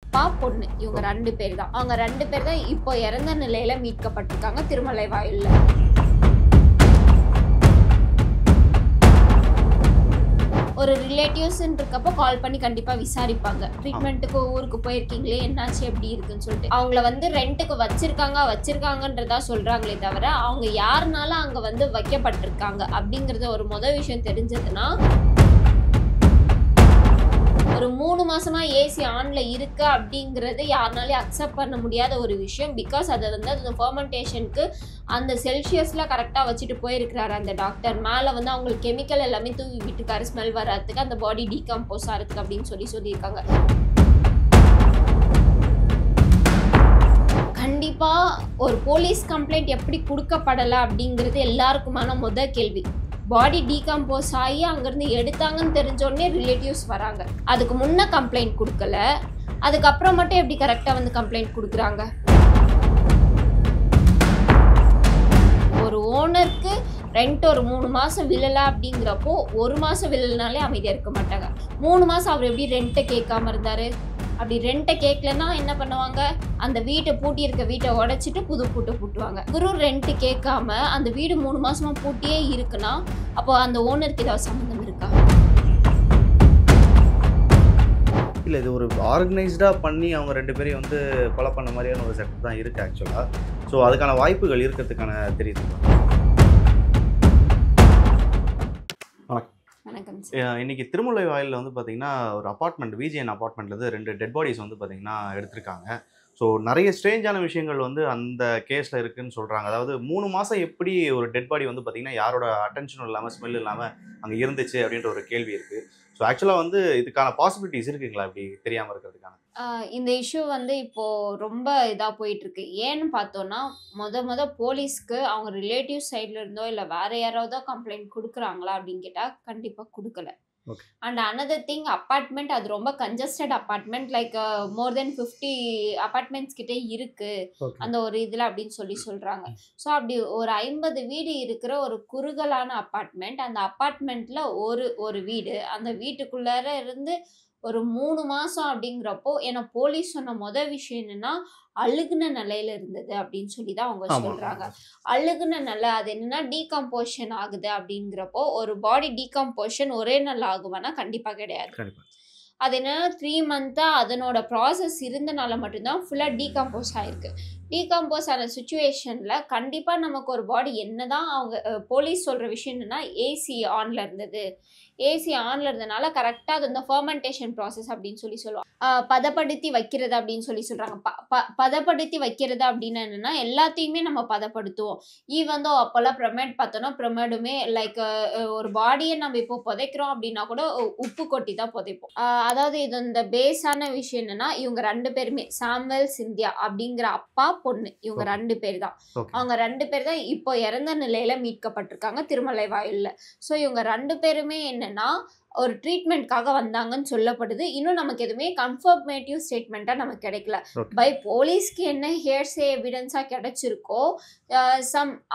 அப்பா, பொண்ணு இவங்க 2 பேர் தான். அவங்க 2 பேர் தான் இப்போ இறந்த நிலையில மீட்கப்பட்டிருக்காங்க திருமலை வாயில்ல. ஒரு ரிலேட்டிவ்ஸ்ன்னு இருக்கப்போ கால் பண்ணி கண்டிப்பா விசாரிப்பாங்க. ட்ரீட்மெண்ட்டுக்கு ஊருக்கு போயிருக்கீங்களே, என்னாச்சு, எப்படி இருக்குன்னு சொல்லிட்டு. அவங்கள வந்து ரெண்ட்டுக்கு வச்சிருக்காங்கன்றதா சொல்றாங்களே தவிர, அவங்க யாருனால அங்க வந்து வைக்கப்பட்டிருக்காங்க அப்படிங்கறது ஒரு விஷயம் தெரிஞ்சதுன்னா, ஒரு 3 மாசமா ஏசி ஆன்ல இருக்கு அப்படிங்கிறது யாருனாலையும் அக்செப்ட் பண்ண முடியாத ஒரு விஷயம். பிகாஸ் அதை வந்து அந்த ஃபெர்மெண்டேஷனுக்கு அந்த செல்சியஸ்ல கரெக்டா வச்சுட்டு போயிருக்கிறாரு அந்த டாக்டர். மேல வந்து அவங்களுக்கு கெமிக்கல் எல்லாமே தூவி விட்டுருக்காரு ஸ்மெல் வராதுக்கு, அந்த பாடி டீகம்போஸ் ஆகிறதுக்கு அப்படின்னு சொல்லியிருக்காங்க. கண்டிப்பா ஒரு போலீஸ் கம்ப்ளைண்ட் எப்படி கொடுக்கப்படலை அப்படிங்கிறது எல்லாருக்குமான கேள்வி. பாடி டீகம்போஸ் ஆகி அங்கேருந்து எடுத்தாங்கன்னு தெரிஞ்சோடனே ரிலேட்டிவ்ஸ் வராங்க. அதுக்கு முன்னே கம்ப்ளைண்ட் கொடுக்கல, அதுக்கப்புறம் மட்டும் எப்படி கரெக்டாக வந்து கம்ப்ளைண்ட் கொடுக்குறாங்க? ஒரு ஓனருக்கு ரெண்ட் ஒரு 3 மாதம் விழலை அப்படிங்கிறப்போ 1 மாதம் விழலைனாலே அமைதியாக இருக்க மாட்டாங்க. 3 மாதம் அவர் எப்படி ரெண்ட்டை கேட்காம இருந்தார்? அப்படி ரெண்ட்டை கேட்கலன்னா என்ன பண்ணுவாங்க? அந்த வீட்டை பூட்டி இருக்க வீட்டை உடைச்சிட்டு புது பூட்டை பூட்டுவாங்க. இவரும் ரெண்ட் கேட்காம அந்த வீடு 3 மாசமா பூட்டியே இருக்குன்னா அப்போ அந்த ஓனருக்கு ஏதாவது சம்மந்தம் இருக்கா? இல்லை, இது ஒரு ஆர்கனைஸ்டாக பண்ணி அவங்க 2 பேரையும் வந்து கொலை பண்ண மாதிரியான ஒரு செட்டப் தான் இருக்குது ஆக்சுவலாக. ஸோ அதுக்கான வாய்ப்புகள் இருக்கிறதுக்கான தெரியுது. வணக்கம். இன்னைக்கு திருமுல்லை வாயிலில் வந்து பார்த்தீங்கன்னா ஒரு அப்பார்ட்மெண்ட், விஜிஎன் அப்பார்ட்மெண்ட்லேருந்து 2 டெட் பாடிஸ் வந்து பார்த்தீங்கன்னா எடுத்திருக்காங்க. ஸோ நிறைய ஸ்ட்ரேஞ்சான விஷயங்கள் வந்து அந்த கேஸில் இருக்குதுன்னு சொல்கிறாங்க. அதாவது 3 மாதம் எப்படி ஒரு டெட் பாடி வந்து பார்த்தீங்கன்னா யாரோட அட்டென்ஷனும் இல்லாமல் ஸ்மெல் இல்லாமல் அங்கே இருந்துச்சு அப்படின்ற ஒரு கேள்வி இருக்குது. ஸோ ஆக்சுவலாக வந்து இதுக்கான பாசிபிலிட்டிஸ் இருக்குங்களா இப்படி தெரியாமல் இருக்கிறதுக்கான? இந்த இஷ்யூ வந்து இப்போ ரொம்ப இதாக போயிட்டு இருக்கு. ஏன்னு பார்த்தோன்னா, போலீஸ்க்கு அவங்க ரிலேட்டிவ் சைட்ல இருந்தோ இல்லை வேற யாராவதோ கம்ப்ளைண்ட் கொடுக்குறாங்களா அப்படின்னு கேட்டால் கண்டிப்பாக கொடுக்கல. அண்ட் அனதர் திங், அப்பார்ட்மெண்ட் அது ரொம்ப கன்ஜஸ்டட் அப்பார்ட்மெண்ட், லைக் மோர் தென் 50 அப்பார்ட்மெண்ட்ஸ் கிட்டே இருக்கு அந்த ஒரு இதில் அப்படின்னு சொல்றாங்க. ஸோ அப்படி ஒரு 50 வீடு இருக்கிற ஒரு குறுகலான அப்பார்ட்மெண்ட், அந்த அப்பார்ட்மெண்ட்ல ஒரு வீடு, அந்த வீட்டுக்குள்ளார இருந்து ஒரு 3 மாசம் அப்படிங்கிறப்போ, ஏன்னா போலீஸ் சொன்ன விஷயம் என்னன்னா அழுகுன நிலையில இருந்தது அப்படின்னு சொல்லி தான் அவங்க சொல்றாங்க. அழுகுன நிலை அது என்னன்னா டீகம்போஷன் ஆகுது அப்படிங்கிறப்போ, ஒரு பாடி டீகம்போஷன் ஒரே நாள் ஆகுமானா கண்டிப்பா கிடையாது. அது என்னன்னா 3 மந்த்தா அதனோட ப்ராசஸ் இருந்தனால மட்டும்தான் ஃபுல்லா டீகம்போஸ் ஆயிருக்கு. டீகம்போஸ் ஆன சுச்சுவேஷன்ல கண்டிப்பா நமக்கு ஒரு பாடி என்னதான் அவங்க போலீஸ் சொல்ற விஷயம் என்னன்னா ஏசி ஆன்ல இருந்தது, ஏசி ஆன்ல இருந்தனால கரெக்டா அது இந்த ஃபெர்மெண்டேஷன் ப்ராசஸ் அப்படின்னு சொல்லுவாங்க. பதப்படுத்தி வைக்கிறது அப்படின்னு சொல்றாங்க. பதப்படுத்தி வைக்கிறது அப்படின்னு என்னன்னா எல்லாத்தையுமே நம்ம பதப்படுத்துவோம். ஈவன் தோ அப்போல்லாம் பிரமிட் பார்த்தோம்னா பிரமிடுமே லைக் ஒரு பாடியை நம்ம இப்போ புதைக்கிறோம் அப்படின்னா கூட உப்பு கொட்டி தான் புதைப்போம். அதாவது இது இந்த பேஸான விஷயம் என்னன்னா இவங்க 2 பேருமே சாமுவேல் சிந்தியா அப்படிங்கிற அப்பா பொண்ணு இவங்க 2 பேர் தான். அவங்க 2 பேர் தான் இப்போ இறந்த நிலையில மீட்கப்பட்டிருக்காங்க திருமலை வாயில்ல. ஸோ இவங்க 2 பேருமே என்னன்னா ஒரு ட்ரீட்மெண்ட்காக வந்தாங்கன்னு சொல்லப்படுது. இன்னும் நமக்கு எதுவுமே கன்ஃபர்மேட்டிவ் ஸ்டேட்மெண்ட்டா நமக்கு கிடைக்கல. பை போலீஸ்க்கு என்ன ஹியர்சே எவிடன்ஸா கிடைச்சிருக்கோ,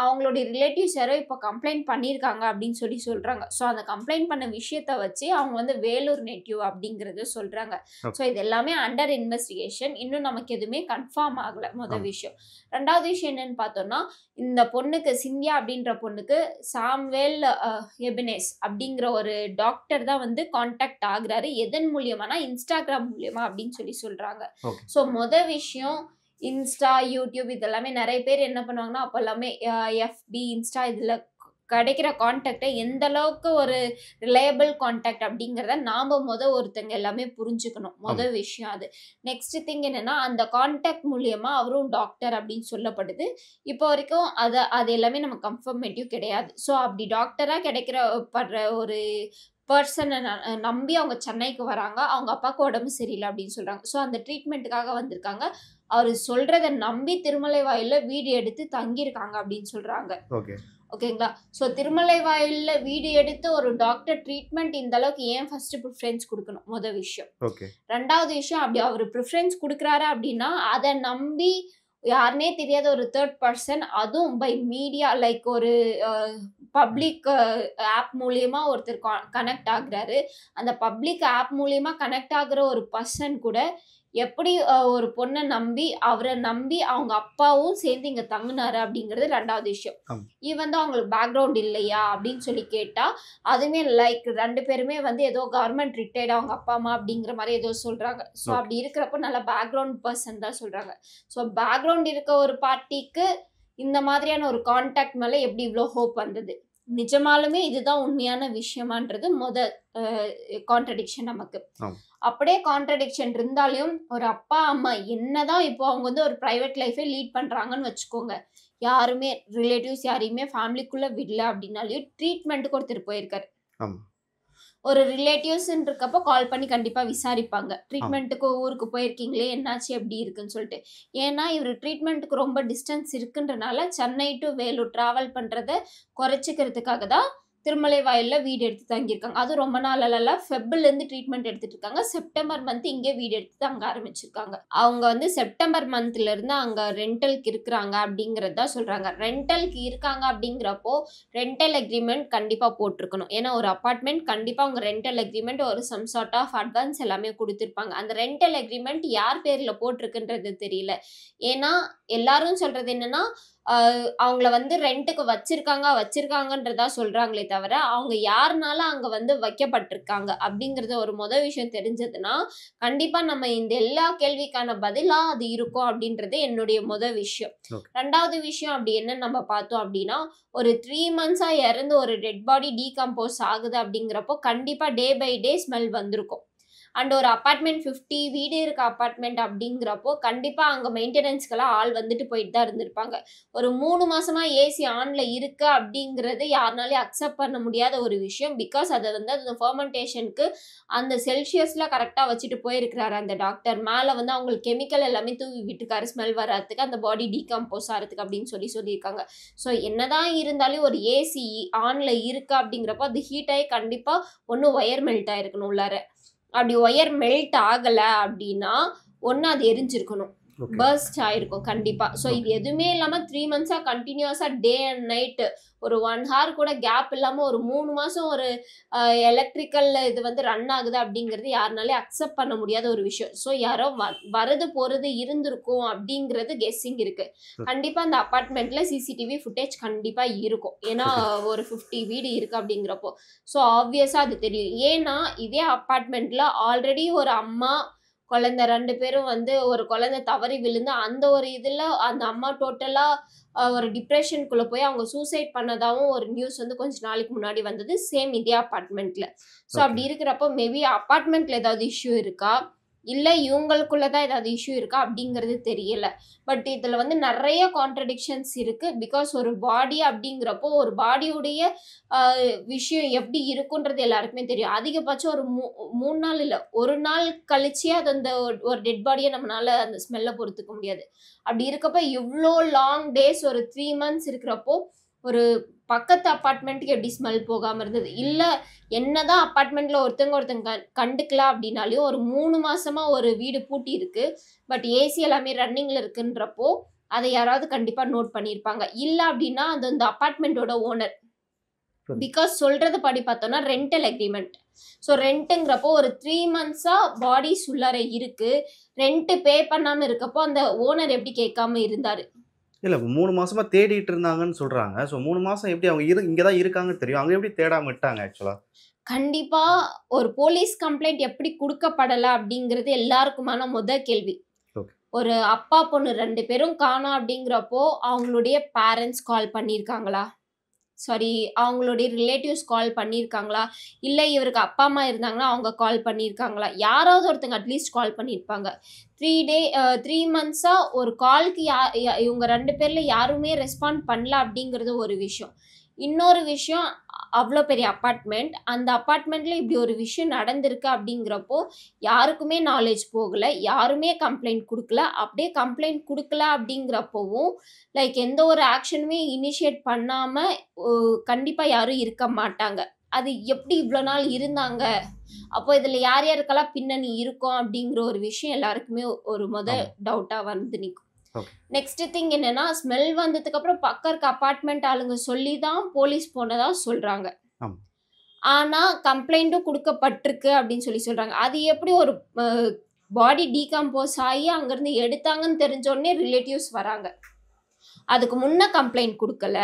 அவங்களுடைய ரிலேட்டிவ்ஸ் யாரோ இப்போ கம்ப்ளைண்ட் பண்ணியிருக்காங்க அப்படின்னு சொல்றாங்க. ஸோ அந்த கம்ப்ளைண்ட் பண்ண விஷயத்த வச்சு அவங்க வந்து வேலூர் நேட்டிவ் அப்படிங்கறத சொல்றாங்க. ஸோ இது எல்லாமே அண்டர் இன்வெஸ்டிகேஷன். இன்னும் நமக்கு எதுவுமே கன்ஃபார்ம் ஆகல விஷயம். 2வது விஷயம் என்னன்னு பார்த்தோம்னா, இந்த பொண்ணுக்கு சிந்தியா அப்படின்ற பொண்ணுக்கு சாமுவேல் எபினேஸ் அப்படிங்கிற ஒரு டாக்டர் தான் வந்து கான்டாக்ட் ஆகுறாரு. எதன் மூலியமானா இன்ஸ்டாகிராம் மூலியமா அப்படின்னு சொல்றாங்க. ஸோ விஷயம் இன்ஸ்டா, யூடியூப் இதெல்லாமே நிறைய பேர் என்ன பண்ணுவாங்கன்னா அப்போ எல்லாமே FB, இன்ஸ்டா இதில் கிடைக்கிற கான்டாக்டை எந்த அளவுக்கு ஒரு ரிலையபிள் கான்டாக்ட் அப்படிங்கிறத நாம ஒருத்தங்க எல்லாமே புரிஞ்சுக்கணும். விஷயம் அது. நெக்ஸ்ட் திங் என்னன்னா அந்த கான்டாக்ட் மூலியமா அவரும் டாக்டர் அப்படின்னு சொல்லப்படுது. இப்போ வரைக்கும் அது எல்லாமே நம்ம கன்ஃபர்மேட்டிவ் கிடையாது. ஸோ அப்படி டாக்டரா படுற ஒரு பர்சனை நம்பி அவங்க சென்னைக்கு வராங்க. அவங்க அப்பாவுக்கு உடம்பு சரியில்லை அப்படின்னு சொல்றாங்க. ஸோ அந்த ட்ரீட்மெண்ட்டுக்காக வந்திருக்காங்க. அவர் சொல்றதை நம்பி திருமலை வாயில்ல வீடு எடுத்து தங்கியிருக்காங்க அப்படின்னு சொல்றாங்க. ஓகேங்களா? ஸோ திருமலை வாயில்ல வீடு எடுத்து ஒரு டாக்டர் ட்ரீட்மெண்ட் இந்த அளவுக்கு ஏன் ஃபர்ஸ்ட் ப்ரிஃபரன்ஸ் கொடுக்கணும்? விஷயம். 2வது விஷயம், அப்படி அவர் ப்ரிஃபரன்ஸ் கொடுக்குறாரு அப்படின்னா அதை நம்பி யாருனே தெரியாத ஒரு தேர்ட் பர்சன், அதுவும் பை மீடியா லைக் ஒரு பப்ளிக் ஆப் மூலியமா ஒருத்தர் கனெக்ட் ஆகுறாரு. அந்த பப்ளிக் ஆப் மூலியமா கனெக்ட் ஆகுற ஒரு பர்சன் கூட எப்படி ஒரு பொண்ண நம்பி, அவர நம்பி அவங்க அப்பாவும் சேர்ந்து இங்க தங்குனாரு அப்படிங்கிறது 2வது விஷயம். ஆமா. வந்து அவங்களுக்கு பேக்ரவுண்ட் இல்லையா அப்படின்னு சொல்லி கேட்டா, அதுவுமே லைக் 2 பேருமே வந்து ஏதோ கவர்ன்மெண்ட் ரிட்டயர்ட் அவங்க அப்பா, அம்மா அப்படிங்கிற மாரி ஏதோ சொல்றாங்க. So okay. அப்படி இருக்கிறப்போ நல்ல பேக்ரவுண்ட் பெர்சன் தான் சொல்றாங்க. ஸோ பேக்ரவுண்ட் இருக்க ஒரு பார்ட்டிக்கு இந்த மாதிரியான ஒரு கான்டாக்ட் மேல எப்படி இவ்ளோ ஹோப் வந்தது? நிஜமாலுமே இதுதான் உண்மையான விஷயமான்றது அ கான்ட்ரடிக்ஷன் நமக்கு. ஆமா. அப்படியே கான்ட்ரடிக்ஷன் இருந்தாலும், ஒரு அப்பா, அம்மா என்னதான் இப்போ அவங்க வந்து ஒரு பிரைவேட் லைஃபே லீட் பண்றாங்கன்னு வச்சுக்கோங்க. யாருமே ரிலேட்டிவ்ஸ் யாரையுமே ஃபேமிலிக்குள்ள விடல அப்படின்னாலும், ட்ரீட்மென்ட்க்கு ஒருத்தர் போயிருக்காரு. ஆமா. ஒரு ரிலேட்டிவ்ஸ்ன்னு இருக்கப்போ கால் பண்ணி கண்டிப்பா விசாரிப்பாங்க. ஆமா. ட்ரீட்மென்ட்க்கு ஊருக்கு போயிருக்கீங்களே! என்னாச்சு? எப்படி இருக்குன்னு சொல்லிட்டு. ஏன்னா, இவரு ட்ரீட்மென்ட்க்கு ரொம்ப டிஸ்டன்ஸ் இருக்குன்றனால, சென்னை டூ வேலூர் டிராவல் பண்றத குறைச்சுக்கிறதுக்காக தான் திருமலைவாயில்ல வீடு எடுத்து தங்கியிருக்காங்க. அதுவும் ரொம்ப நாளால ஃபெப்லேருந்து ட்ரீட்மெண்ட் எடுத்துட்டு இருக்காங்க. செப்டம்பர் மந்த் இங்கே வீடு எடுத்து தங்க ஆரம்பிச்சிருக்காங்க. அவங்க வந்து செப்டம்பர் மந்த்லேருந்து அங்க ரென்டலுக்கு இருக்கிறாங்க அப்படிங்கிறது தான் சொல்றாங்க. ரென்டலுக்கு இருக்காங்க அப்படிங்கிறப்போ, ரென்டல் அக்ரீமெண்ட் கண்டிப்பா போட்டிருக்கணும். ஏன்னா, ஒரு அபார்ட்மெண்ட் கண்டிப்பா அவங்க ரென்டல் அக்ரீமெண்ட் ஒரு சம் சார்ட் ஆஃப் அட்வான்ஸ் எல்லாமே குடுத்திருப்பாங்க. அந்த ரென்டல் அக்ரீமெண்ட் யார் பேர்ல போட்டிருக்குன்றது தெரியல. ஏன்னா, எல்லாரும் சொல்றது என்னன்னா, அ அவங்கள வந்து ரென்ட்‌க்கு வச்சிருக்காங்கன்றதா சொல்றாங்களே தவிர, அவங்க யாருனால அங்க வந்து வைக்கப்பட்டிருக்காங்க அப்படிங்கிறது ஒரு விஷயம் தெரிஞ்சதுன்னா, கண்டிப்பா நம்ம இந்த எல்லா கேள்விக்கான பதிலா அது இருக்கும் அப்படின்றது என்னுடைய விஷயம். ஓகே. 2வது விஷயம் அப்படி என்னன்னு நம்ம பார்த்தோம் அப்படின்னா, ஒரு 3 மந்த்ஸா இறந்து ஒரு டெட் பாடி டீகம்போஸ் ஆகுது அப்படிங்கிறப்போ, கண்டிப்பா டே பை டே ஸ்மெல் வந்திருக்கும். அண்ட் ஒரு அபார்ட்மெண்ட் 50 வீடு இருக்க அபார்ட்மெண்ட் அப்படிங்கிறப்போ, கண்டிப்பா அங்க மெயின்டனன்ஸ்க்குலாம் ஆள் வந்துட்டு போயிட்டு தான் இருந்திருப்பாங்க. ஒரு 3 மாசமா ஏசி ஆன்ல இருக்கு அப்படிங்கிறது யாருனாலயும் அக்செப்ட் பண்ண முடியாத ஒரு விஷயம். பிகாஸ் அத வந்து அந்த ஃபெர்மென்டேஷனுக்கு அந்த செல்சியஸ்ல கரெக்ட்டா வச்சுட்டு போயிருக்கிறாரு அந்த டாக்டர். மேல வந்து அவங்களுக்கு கெமிக்கல் எல்லாமே தூவி விட்டுருக்காரு ஸ்மெல் வராதுக்கு, அந்த பாடி டீகம்போஸ் ஆறதுக்கு அப்படின்னு சொல்லியிருக்காங்க. ஸோ என்னதான் இருந்தாலும் ஒரு ஏசி ஆன்ல இருக்கு அப்படிங்கிறப்போ, அது ஹீட் ஆயி கண்டிப்பா ஒண்ணு ஒயர் மெல்ட் ஆயிருக்கணும் உள்ளார. அப்படி ஒயர் மெல்ட் ஆகல அப்படின்னா, ஒண்ணு அது எரிஞ்சிருக்கணும். ஓகே. பர்ஸ்ட் ஆயிருக்கும் கண்டிப்பா. ஸோ இது ஓகே. எதுவுமே இல்லாம 3 மந்த்ஸா கன்டினியூஸா டே அண்ட் நைட் ஒரு 1 ஹார் கூட கேப் இல்லாம ஒரு 3 மாசம் ஒரு அ எலக்ட்ரிக்கல் இது வந்து ரன் ஆகுது அப்படிங்கிறது யாருனாலயும் அக்செப்ட் பண்ண முடியாத ஒரு விஷயம். ஸோ யாரோ வரது போறது இருந்திருக்கும் அப்படிங்கிறது கெஸ்ஸிங் இருக்கு. ஓகே. கண்டிப்பா அந்த அபார்ட்மெண்ட்ல சிசிடிவி ஃபுட்டேஜ் கண்டிப்பா இருக்கும். ஏன்னா ஓகே. ஒரு 50 வீடு இருக்கு அப்படிங்கிறப்போ. ஸோ ஆப்வியஸா அது தெரியும். ஏன்னா இதே அபார்ட்மெண்ட்ல ஆல்ரெடி ஒரு அம்மா, குழந்தை 2 பேரும் வந்து ஒரு குழந்தை தவறி விழுந்து அந்த ஒரு இதுல அந்த அம்மா டோட்டலா ஒரு டிப்ரஷனுக்குள்ள போய் அவங்க சூசைட் பண்ணதாவும் ஒரு நியூஸ் வந்து கொஞ்ச நாளைக்கு முன்னாடி வந்தது. சேம் இதே அபார்ட்மெண்ட்ல. So okay. அப்படி இருக்கிறப்போ மேபி அபார்ட்மெண்ட்ல ஏதாவது இஷ்யூ இருக்கா? இல்ல இவங்களுக்குள்ள தான் ஏதாவது இஷ்யூ இருக்கா? அப்படிங்கிறது தெரியல. பட் இதுல வந்து நெறைய கான்ட்ரடிக்ஷன்ஸ் இருக்கு. பிகாஸ் ஒரு பாடி அப்படிங்கிறப்போ ஒரு பாடியுடைய அ விஷயம் எப்படி இருக்குன்றது எல்லாருக்குமே தெரியும். அதிகபட்சம் ஒரு 3 நாள் இல்ல. 1 நாள் கழிச்சே அது அந்த ஒரு டெட் பாடிய நம்மனால அந்த ஸ்மெல்ல பொறுத்துக்க முடியாது. அப்படி இருக்கப்ப இவ்ளோ லாங் டேஸ் ஒரு 3 மந்த்ஸ் இருக்கிறப்போ, ஒரு பக்கத்து அபார்ட்மெண்ட்‌க்கு எப்படி ஸ்மெல் போகாம இருந்தது? இல்ல என்னதான் அபார்ட்மெண்ட்ல ஒருத்தங்க கண்டுக்கல அப்படின்னாலும், ஒரு 3 மாசமா ஒரு வீடு பூட்டி இருக்கு. பட் ஏசி எல்லாமே ரன்னிங்ல இருக்குன்றப்போ, அத யாராவது கண்டிப்பா நோட் பண்ணியிருப்பாங்க. இல்ல அப்படின்னா, அது அந்த அபார்ட்மெண்ட்டோட ஓனர். புரியுது. பிகாஸ் சொல்றது படி பார்த்தோம்னா, ரென்டல் அக்ரீமெண்ட். ஸோ ரென்ட்ங்கிறப்போ ஒரு 3 மந்த்ஸா பாடிஸ் உள்ளார இருக்கு. ரென்ட் பே பண்ணாம இருக்கப்போ, அந்த ஓனர் எப்படி கேட்காம இருந்தாரு? இல்ல 3 மாசமா தேடிட்டு இருந்தாங்கன்னு சொல்றாங்க. ஸோ 3 மாசம் எப்படி அவங்க இங்க தான் இருக்காங்கன்னு தெரியும். அங்க எப்படி தேடாம விட்டாங்க ஆக்சுவலா? கண்டிப்பா ஒரு போலீஸ் கம்ப்ளைண்ட் எப்படி குடுக்கப்படல அப்படிங்கிறது எல்லாருக்குமான கேள்வி. ஓகே. ஒரு அப்பா, பொண்ணு 2 பேரும் காணோம் அப்படிங்கிறப்போ, அவங்களுடைய பேரன்ட்ஸ் கால் பண்ணியிருக்காங்களா? சாரி அவங்களுடைய ரிலேட்டிவ்ஸ் கால் பண்ணியிருக்காங்களா? இல்ல இவருக்கு அப்பா, அம்மா இருந்தாங்கன்னா, அவங்க கால் பண்ணியிருக்காங்களா? யாராவது ஒருத்தங்க அட்லீஸ்ட் கால் பண்ணியிருப்பாங்க. 3 மந்த்ஸா ஒரு கால்க்கு யா ய இவங்க 2 பேர்ல யாருமே ரெஸ்பாண்ட் பண்ணல அப்படிங்கிறது ஒரு விஷயம். இன்னொரு விஷயம் அவ்ளோ பெரிய அபார்ட்மெண்ட். அந்த அபார்ட்மெண்ட்ல இப்படி ஒரு விஷயம் நடந்திருக்கு அப்படிங்கிறப்போ, யாருக்குமே நாலேட்ஜ் போகல. யாருமே கம்ப்ளைண்ட் குடுக்கல. அப்படியே கம்ப்ளைண்ட் குடுக்கல அப்படிங்கிறப்பவும், லைக் எந்த ஒரு ஆக்ஷனுமே இனிஷியேட் பண்ணாம ஒ கண்டிப்பா யாரும் இருக்க மாட்டாங்க. அது எப்படி இவ்ளோ நாள் இருந்தாங்க? அப்போ இதுல யார் யாருக்கெல்லாம் பின்னணி இருக்கும்? அப்படிங்கிற ஒரு விஷயம் எல்லாருக்குமே ஒரு ஆமா. டவுட்டா வந்து நிக்கும். ஓகே. நெக்ஸ்ட் திங் என்னன்னா, ஸ்மெல் வந்ததுக்கு அப்புறம் பக்கம் இருக்க அபார்ட்மெண்ட் ஆளுங்க சொல்லி தான் போலீஸ் போனதா சொல்றாங்க. ஆமா. ஆனா, கம்ப்ளைண்ட்டும் குடுக்கப்பட்டிருக்கு அப்படின்னு சொல்றாங்க. அது எப்படி ஒரு அ பாடி டீகம்போஸ் ஆகி அங்கேருந்து எடுத்தாங்கன்னு தெரிஞ்ச உடனே ரிலேட்டிவ்ஸ் வராங்க. அதுக்கு முன்ன கம்ப்ளைண்ட் குடுக்கல.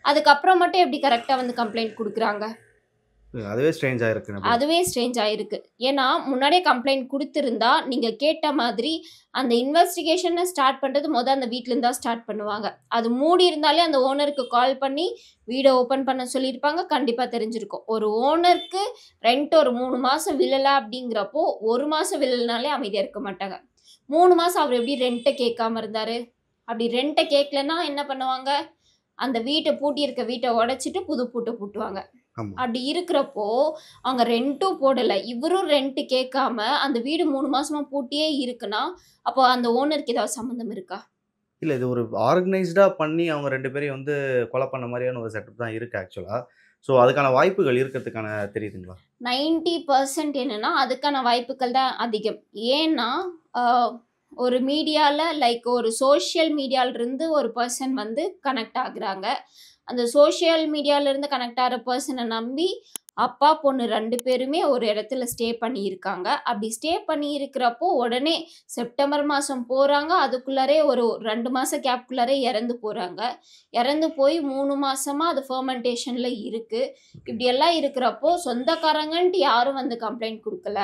அதுக்கப்புறம் மட்டும் எப்படி கரெக்ட்டா வந்து கம்ப்ளைண்ட் குடுக்குறாங்க? அதுவே ஸ்ட்ரேஞ்சா இருக்கு நம்மளுக்கு. அதுவே ஸ்ட்ரேஞ்சா இருக்கு. ஏன்னா, முன்னாடியே கம்ப்ளைண்ட் குடுத்திருந்தா, நீங்க கேட்ட மாதிரி அந்த இன்வெஸ்டிகேஷன ஸ்டார்ட் பண்றது அந்த வீட்லருந்து தான் ஸ்டார்ட் பண்ணுவாங்க. அது மூடி இருந்தாலே அந்த ஓனருக்கு கால் பண்ணி வீட ஓப்பன் பண்ண சொல்லியிருப்பாங்க. கண்டிப்பா தெரிஞ்சிருக்கும். ஒரு ஓனருக்கு ரெண்ட் ஒரு 3 மாசம் விழல அப்படிங்கிறப்போ, 1 மாசம் விழலனாலே அமைதியா இருக்க மாட்டாங்க. 3 மாசம் அவரு எப்படி ரென்ட்ட கேட்காம இருந்தாரு? அப்படி ரென்ட்ட கேட்கலன்னா என்ன பண்ணுவாங்க? அந்த பூட்டியிருக்க வீட்ட உடைச்சுட்டு புது பூட்ட பூட்டுவாங்க. ஆமா. அப்படி இருக்கிறப்போ, அவங்க ரென்ட்டும் போடல. இவரும் ரென்ட் கேட்காம அந்த வீடு 3 மாசமா பூட்டியே இருக்குன்னா, அப்போ அந்த ஓனருக்கு ஏதாவது சம்மந்தம் இருக்கா? இல்ல இது ஒரு ஆர்கனைஸ்டா பண்ணி அவங்க 2 பேரையும் வந்து கொலை பண்ண மாரியான ஒரு செட்டப் தான் இருக்கு ஆக்சுவலா. ஸோ அதுக்கான வாய்ப்புகள் இருக்கிறதுக்கான தெரியுதுங்களா? 90% என்னன்னா, அதுக்கான வாய்ப்புகள் தான் அதிகம். ஏன்னா, அ ஒரு மீடியால லைக் ஒரு சோசியல் மீடியாலருந்து ஒரு பெர்சன் வந்து கனெக்ட் ஆகுறாங்க. அந்த சோசியல் மீடியாலருந்து கனெக்ட் ஆகுற பெர்சன நம்பி, அப்பா, பொண்ணு 2 பேருமே ஒரு இடத்துல ஸ்டே பண்ணியிருக்காங்க. அப்படி ஸ்டே பண்ணி இருக்கிறப்போ, உடனே செப்டம்பர் மாசம் போறாங்க. அதுக்குள்ளாரே ஒரு 2 மாச கேப்க்குள்ளாரே இறந்து போறாங்க. இறந்து போய் 3 மாசமா அது ஃபெர்மென்டேஷன்ல இருக்கு. இப்படியெல்லாம் இருக்கிறப்போ, சொந்தக்காரங்கன்ட்டு யாரும் வந்து கம்ப்ளைண்ட் குடுக்கல.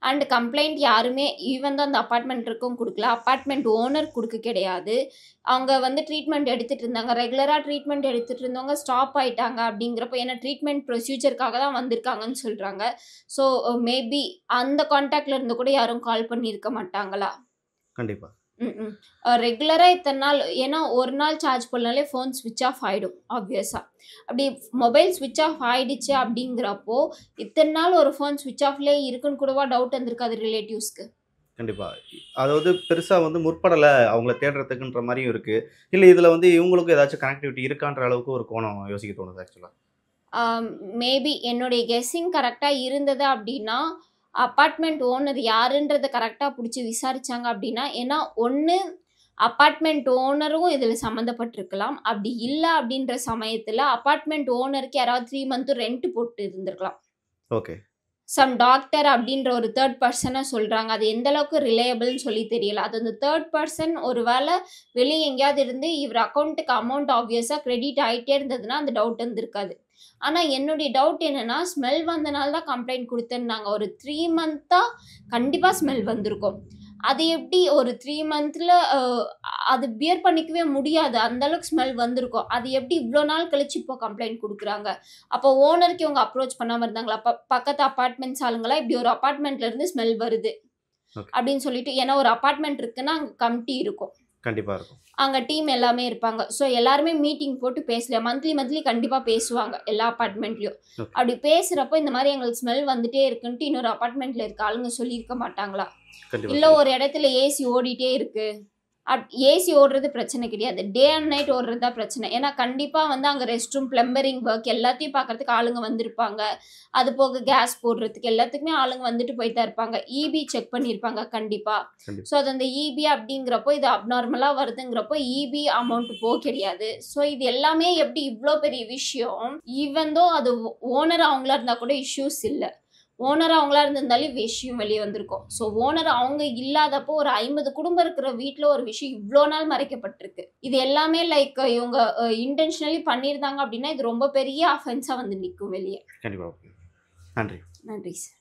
அண்ட் கம்ப்ளைண்ட் யாருமே ஈவன் தான் அந்த அபார்ட்மெண்ட் இருக்கவும் குடுக்கல. அபார்ட்மெண்ட் ஓனர் குடுக்க கிடையாது. அவங்க வந்து ட்ரீட்மெண்ட் எடுத்துட்டு இருந்தாங்க. ரெகுலரா ட்ரீட்மெண்ட் எடுத்துட்டு இருந்தவங்க ஸ்டாப் ஆயிட்டாங்க அப்படிங்கிறப்போ, ஏன்னா ட்ரீட்மெண்ட் ப்ரொசீஜர்க்காக தான் வந்திருக்காங்கன்னு சொல்றாங்க. ஸோ மேபி அந்த கான்டாக்ட்ல இருந்து கூட யாரும் கால் பண்ணியிருக்க மாட்டாங்களா? கண்டிப்பா. ம்ஹ்ம். ரெகுலரா இத்தன நாள் ஏன்னா ஒரு நாள் சார்ஜ் பண்ணாலே ஃபோன் ஸ்விட்ச் ஆஃப் ஆயிடும் ஆப்வியஸா. அப்படி மொபைல் ஸ்விட்ச் ஆஃப் ஆயிடுச்சு அப்படிங்கிறப்போ, இத்தன நாள் ஒரு ஃபோன் ஸ்விட்ச் ஆஃப்லயே இருக்குன்னு கூடவா டவுட் வந்திருக்காது ரிலேட்டிவ்ஸ்க்கு? கண்டிப்பா. அதாவது பெருசா வந்து முற்படல அவங்கள தேடுறதுக்குன்ற மாரியும் இருக்கு. இல்ல இதுல வந்து இவங்களுக்கும் ஏதாச்சும் கனெக்டிவிட்டி இருக்கான்ற அளவுக்கு ஒரு கோணம் யோசிக்க தோணுது ஆக்சுவலா. மேபி என்னுடைய கெஸ்ஸிங் கரெக்ட்டா இருந்தது அப்படின்னா, அபார்ட்மெண்ட் ஓனர் யாருன்றத கரெக்ட்டா புடிச்சு விசாரிச்சாங்க அப்படின்னா, ஏன்னா ஒண்ணு அபார்ட்மெண்ட் ஓனரும் இதுல சம்மந்தப்பட்டிருக்கலாம். அப்படி இல்ல அப்படின்ற சமயத்துல அபார்ட்மெண்ட் ஓனருக்கு யாராவது 3 மந்த் ரென்ட் போட்டு இருந்திருக்கலாம். ஓகே. சம் டாக்டர் அப்படின்ற ஒரு தேர்ட் பெர்சன சொல்றாங்க. அது எந்த அளவுக்கு ரிலையபிள்ன்னு சொல்லி தெரியல. அது அந்த தேர்ட் பெர்சன் ஒரு வேள வெளிய எங்கேயாவது இருந்து இவர் அக்கவுண்ட்க்கு அமௌண்ட் ஆப்வியஸா கிரெடிட் ஆயிட்டே இருந்ததுன்னா, அந்த டவுட் இருந்திருக்காது. ஆனா என்னுடைய டவுட் என்னன்னா, ஸ்மெல் வந்தனால தான் கம்ப்ளைண்ட் குடுத்தேன்னாங்க. ஒரு 3 மந்த்தா கண்டிப்பா ஸ்மெல் வந்திருக்கும். அது எப்படி ஒரு 3 மந்த்ல அது பியர் பண்ணிக்கவே முடியாது. அந்த அளவுக்கு ஸ்மெல் வந்திருக்கும். அது எப்படி இவ்ளோ நாள் கழிச்சு இப்போ கம்ப்ளைண்ட் குடுக்குறாங்க? அப்போ ஓனருக்கு இவங்க அப்ரோச் பண்ணாம இருந்தாங்களா? பக்கத்து அபார்ட்மெண்ட்ஸ் ஆளுங்களா, இப்படி ஒரு அபார்ட்மெண்ட்ல இருந்து ஸ்மெல் வருது ஓகே. அப்படின்னு சொல்லிட்டு ஏன்னா ஒரு அபார்ட்மெண்ட் இருக்குன்னா, அங்க கமிட்டி இருக்கும். கண்டிப்பா இருக்கும். அங்க டீம் எல்லாமே இருப்பாங்க. ஸோ எல்லாருமே மீட்டிங் போட்டு பேசலையா? மந்த்லி கண்டிப்பா பேசுவாங்க. எல்லா அபார்ட்மெண்ட்லயும். ஓகே. அப்படி பேசுறப்போ இந்த மாரி எங்களுக்கு ஸ்மெல் வந்துட்டே இருக்குன்ட்டு இன்னொரு அபார்ட்மெண்ட்ல இருக்க ஆளுங்க சொல்லியிருக்க மாட்டாங்களா? கண்டிப்பா இல்ல சொல்லி ஒரு இடத்துல ஏசி ஓடிட்டே இருக்கு. ஏசி ஓடுறது பிரச்சனை கிடையாது. டே அண்ட் நைட் ஓடுறது தான் பிரச்சனை. ஏன்னா கண்டிப்பா வந்து அங்க ரெஸ்ட் ரூம், பிளம்பரிங் வொர்க் எல்லாத்தையும் பார்க்கறதுக்கு ஆளுங்க வந்திருப்பாங்க. அது போக கேஸ் போடுறதுக்கு எல்லாத்துக்குமே ஆளுங்க வந்துட்டு போயிட்டு தான் இருப்பாங்க. ஈபி செக் பண்ணியிருப்பாங்க கண்டிப்பா. கண்டிப்பா. ஸோ அது அந்த ஈபி அப்படிங்கிறப்போ இது அப்நார்மலா வருதுங்கிறப்போ ஈபி அமௌண்ட் கிடையாது. ஸோ இது எல்லாமே எப்படி இவ்ளோ பெரிய விஷயம். ஈவன் தோ அது ஓனர் அவங்களா இருந்தா கூட இஷ்யூஸ் இல்ல. ஓனர் அவங்களா இருந்திருந்தாலே விஷயம் வெளிய வந்திருக்கும். ஸோ ஓனர் அவங்க இல்லாதப்போ ஒரு 50 குடும்பம் இருக்கிற வீட்ல ஒரு விஷயம் இவ்ளோ நாள் மறைக்கப்பட்டிருக்கு. இது எல்லாமே லைக் இவங்க இன்டென்ஷனலி பண்ணியிருந்தாங்க அப்படின்னா, இது ரொம்ப பெரிய அஃபென்ஸா வந்து நிக்கும் வெளிய. கண்டிப்பா. நன்றி. நன்றி சார்.